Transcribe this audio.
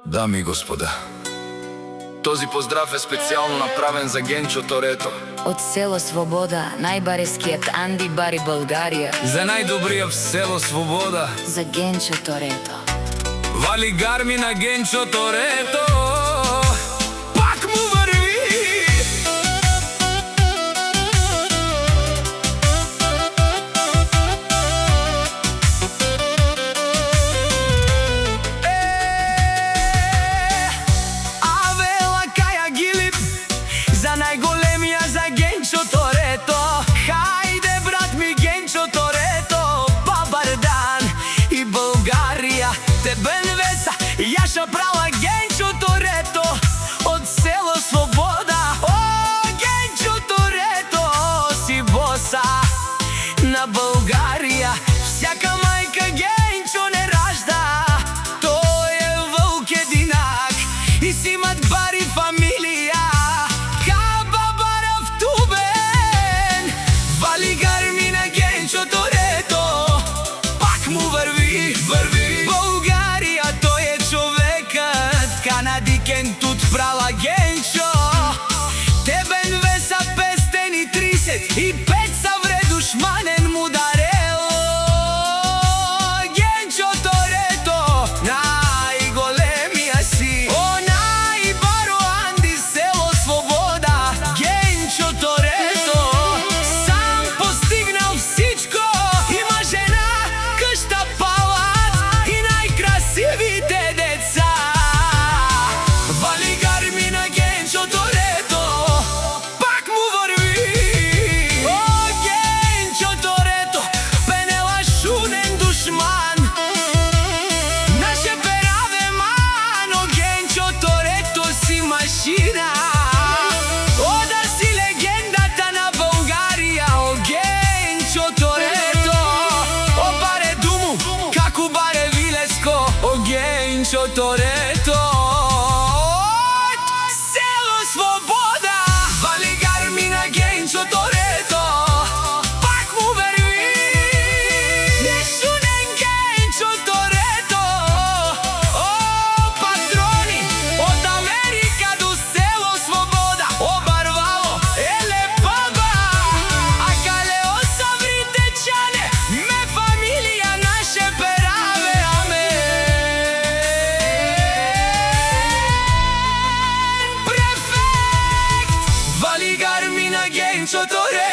Дами и господа, този поздрав е специално направен за Генчо Торето. Од село Свобода, најбарескиот Анди Бари Българија. За најдобрија в село Свобода. За Генчо Торето. Вали гарми на Генчо Торето. Пак му върви. За најголемија, за Генчо Торето. Хајде брат ми Генчо Торето, бабар дан и Българија. Тебен веса, јаша права Генчо Торето, од село Свобода. О, Генчо Торето, си боса на Българија. Всяка мајка Генчо не ражда, тој е вълк единак и си имат бари фамилија. Тут права Генчо, тебен веса 535 са вредушманен му дарело. Генчо Торето, најголемија си. О, најбаро Анди, село Свобода. Генчо Торето сам постигнал всичко. Има жена, къща, палат и најкрасивите деца. Ода си легендата на Българија, о Генчо Торето. О баре думу, како баре вилеско, о Генчо Торето. Село Свобода, вали гарми на Генчо Торето. Пак му върви. Нешунен Генчо Торето. О, патрони, од Америка до село Свобода. О, барвало, еле баба, а кале осаврите чане, ме фамилија наше пераве, амен. Префект, вали гарми на Генчо Торето.